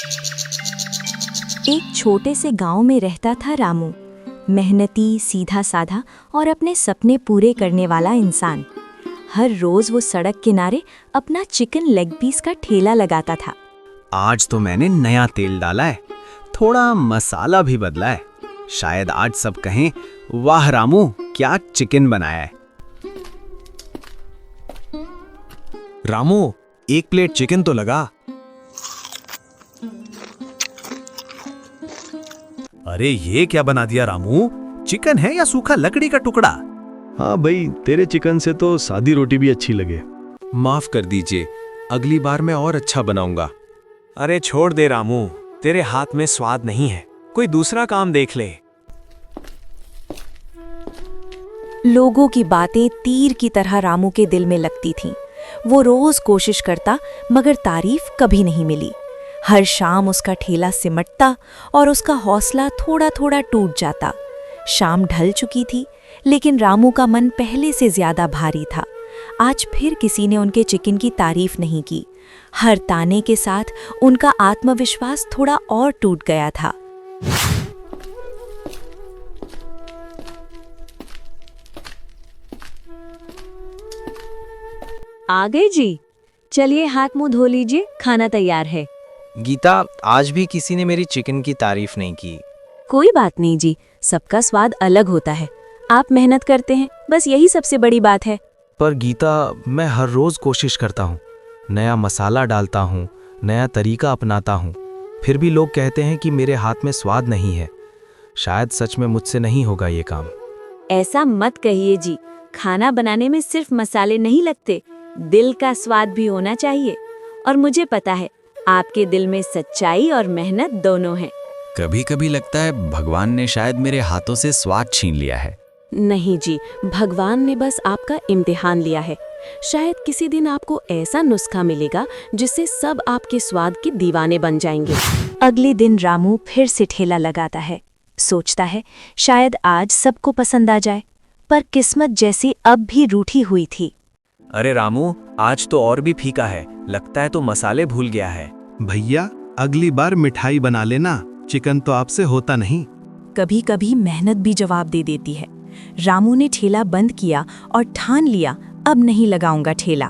एक छोटे से गांव में रहता था रामू। मेहनती, सीधा साधा और अपने सपने पूरे करने वाला इंसान। हर रोज वो सड़क किनारे अपना चिकन लेग पीस का ठेला लगाता था। आज तो मैंने नया तेल डाला है, थोड़ा मसाला भी बदला है। शायद आज सब कहें, वाह रामू क्या चिकन बनाया है। रामू, एक प्लेट चिकन तो लगा। अरे ये क्या बना दिया रामू? चिकन है या सूखा लकड़ी का टुकड़ा? हाँ भाई, तेरे चिकन से तो सादी रोटी भी अच्छी लगे। माफ कर दीजिए, अगली बार मैं और अच्छा बनाऊंगा। अरे छोड़ दे रामू, तेरे हाथ में स्वाद नहीं है, कोई दूसरा काम देख ले। लोगों की बातें तीर की तरह रामू के दिल में लगती थीं। वो रोज कोशिश करता मगर तारीफ कभी नहीं मिली। हर शाम उसका ठेला सिमटता और उसका हौसला थोड़ा थोड़ा टूट जाता। शाम ढल चुकी थी, लेकिन रामू का मन पहले से ज्यादा भारी था। आज फिर किसी ने उनके चिकन की तारीफ नहीं की। हर ताने के साथ उनका आत्मविश्वास थोड़ा और टूट गया था। आ गए जी, चलिए हाथ मुंह धो लीजिए, खाना तैयार है। गीता, आज भी किसी ने मेरी चिकन की तारीफ नहीं की। कोई बात नहीं जी, सबका स्वाद अलग होता है। आप मेहनत करते हैं, बस यही सबसे बड़ी बात है। पर गीता, मैं हर रोज कोशिश करता हूँ, नया मसाला डालता हूँ, नया तरीका अपनाता हूँ, फिर भी लोग कहते हैं कि मेरे हाथ में स्वाद नहीं है। शायद सच में मुझसे नहीं होगा ये काम। ऐसा मत कहिए जी, खाना बनाने में सिर्फ मसाले नहीं लगते, दिल का स्वाद भी होना चाहिए। और मुझे पता है आपके दिल में सच्चाई और मेहनत दोनों है। कभी कभी लगता है भगवान ने शायद मेरे हाथों से स्वाद छीन लिया है। नहीं जी, भगवान ने बस आपका इम्तिहान लिया है। शायद किसी दिन आपको ऐसा नुस्खा मिलेगा जिससे सब आपके स्वाद के दीवाने बन जाएंगे। अगले दिन रामू फिर से ठेला लगाता है। सोचता है शायद आज सबको पसंद आ जाए, पर किस्मत जैसी अब भी रूठी हुई थी। अरे रामू, आज तो और भी फीका है, लगता है तो मसाले भूल गया है। भैया, अगली बार मिठाई बना लेना, चिकन तो आपसे होता नहीं। कभी कभी मेहनत भी जवाब दे देती है। रामू ने ठेला बंद किया और ठान लिया, अब नहीं लगाऊंगा ठेला।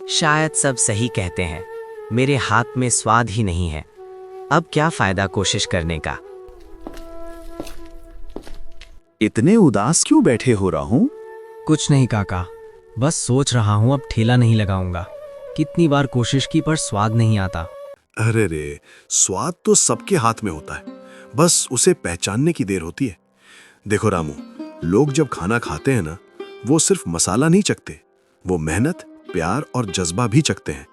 शायद सब सही कहते हैं, मेरे हाथ में स्वाद ही नहीं है। अब क्या फायदा कोशिश करने का। इतने उदास क्यों बैठे हो रहा हूँ? कुछ नहीं काका, बस सोच रहा हूँ अब ठेला नहीं लगाऊंगा। कितनी बार कोशिश की पर स्वाद नहीं आता। अरे रे, स्वाद तो सबके हाथ में होता है, बस उसे पहचानने की देर होती है। देखो रामू, लोग जब खाना खाते हैं ना, वो सिर्फ मसाला नहीं चखते, वो मेहनत, प्यार और जज्बा भी चखते हैं।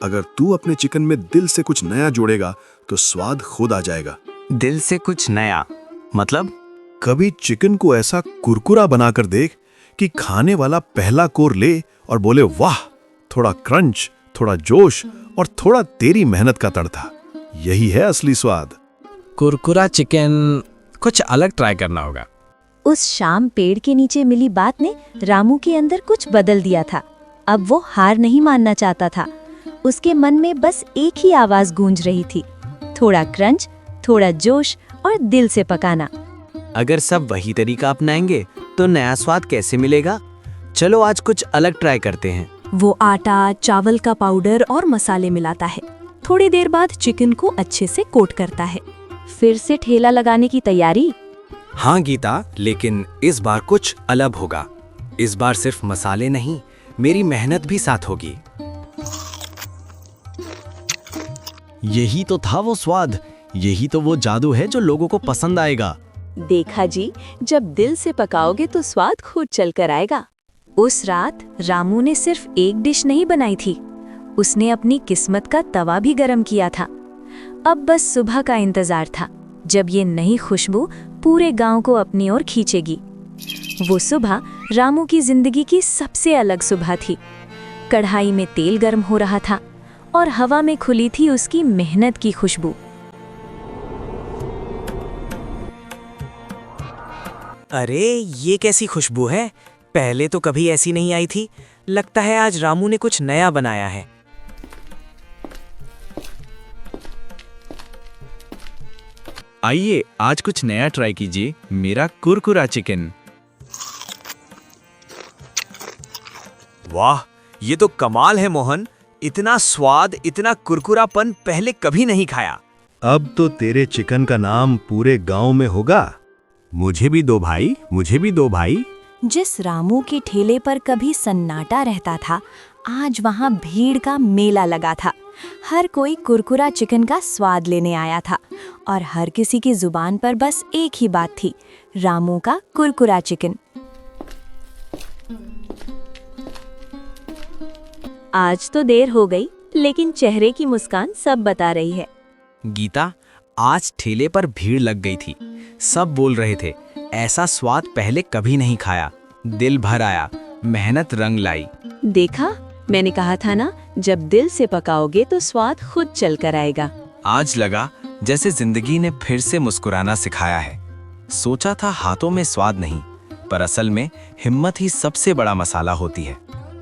अगर तू अपने चिकन में दिल से कुछ नया जोड़ेगा तो स्वाद खुद आ जाएगा। दिल से कुछ नया मतलब? कभी चिकन को ऐसा कुरकुरा बनाकर देख कि खाने वाला पहला कोर ले और बोले वाह, थोड़ा क्रंच, थोड़ा जोश और थोड़ा तेरी मेहनत का तड़का। यही है असली स्वाद। कुरकुरा चिकन, कुछ अलग ट्राई करना होगा। उस शाम पेड़ के नीचे मिली बात ने रामू के अंदर कुछ बदल दिया था। अब वो हार नहीं मानना चाहता था। उसके मन में बस एक ही आवाज गूंज रही थी, थोड़ा क्रंच, थोड़ा जोश और दिल से पकाना। अगर सब वही तरीका अपनाएंगे तो नया स्वाद कैसे मिलेगा? चलो आज कुछ अलग ट्राई करते हैं। वो आटा, चावल का पाउडर और मसाले मिलाता है। थोड़ी देर बाद चिकन को अच्छे से कोट करता है। फिर से ठेला लगाने की तैयारी। हाँ गीता, लेकिन इस बार कुछ अलग होगा। इस बार सिर्फ मसाले नहीं, मेरी मेहनत भी साथ होगी। यही तो था वो स्वाद, यही तो वो जादू है जो लोगों को पसंद आएगा। देखा जी, जब दिल से पकाओगे तो स्वाद खुद चल कर आएगा। उस रात रामू ने सिर्फ एक डिश नहीं बनाई थी, उसने अपनी किस्मत का तवा भी गरम किया था। अब बस सुबह का इंतजार था, जब ये नई खुशबू पूरे गांव को अपनी ओर खींचेगी। वो सुबह रामू की जिंदगी की सबसे अलग सुबह थी। कढ़ाई में तेल गर्म हो रहा था और हवा में खुली थी उसकी मेहनत की खुशबू। अरे ये कैसी खुशबू है, पहले तो कभी ऐसी नहीं आई थी। लगता है आज रामू ने कुछ नया बनाया है। आइए आज कुछ नया ट्राई कीजिए, मेरा कुरकुरा चिकन। वाह, ये तो कमाल है मोहन। इतना स्वाद, इतना कुरकुरापन पहले कभी नहीं खाया। अब तो तेरे चिकन का नाम पूरे गांव में होगा। मुझे भी दो भाई, मुझे भी दो भाई। जिस रामू के ठेले पर कभी सन्नाटा रहता था, आज वहां भीड़ का मेला लगा था। हर कोई कुरकुरा चिकन का स्वाद लेने आया था और हर किसी की जुबान पर बस एक ही बात थी, रामू का कुरकुरा चिकन। आज तो देर हो गई, लेकिन चेहरे की मुस्कान सब बता रही है। गीता, आज ठेले पर भीड़ लग गई थी। सब बोल रहे थे, ऐसा स्वाद पहले कभी नहीं खाया। दिल भर आया, मेहनत रंग लाई। देखा, मैंने कहा था ना, जब दिल से पकाओगे तो स्वाद खुद चल कर आएगा। आज लगा जैसे जिंदगी ने फिर से मुस्कुराना सिखाया है। सोचा था हाथों में स्वाद नहीं, पर असल में हिम्मत ही सबसे बड़ा मसाला होती है।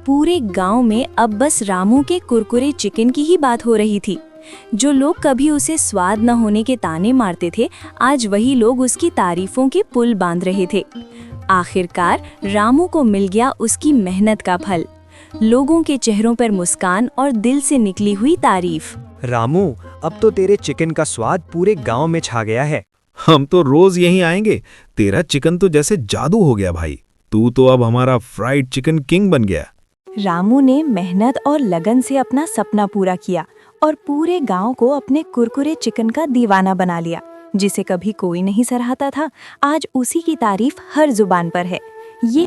पूरे गांव में अब बस रामू के कुरकुरे चिकन की ही बात हो रही थी। जो लोग कभी उसे स्वाद न होने के ताने मारते थे, आज वही लोग उसकी तारीफों के पुल बांध रहे थे। आखिरकार रामू को मिल गया उसकी मेहनत का फल। लोगों के चेहरों पर मुस्कान और दिल से निकली हुई तारीफ। रामू, अब तो तेरे चिकन का स्वाद पूरे गांव में छा गया है। हम तो रोज यहीं आएंगे। तेरा चिकन तो जैसे जादू हो गया भाई। तू तो अब हमारा फ्राइड चिकन किंग बन गया। रामू ने मेहनत और लगन से अपना सपना पूरा किया और पूरे गांव को अपने कुरकुरे चिकन का दीवाना बना लिया। जिसे कभी कोई नहीं सराहता था, आज उसी की तारीफ हर जुबान पर है। ये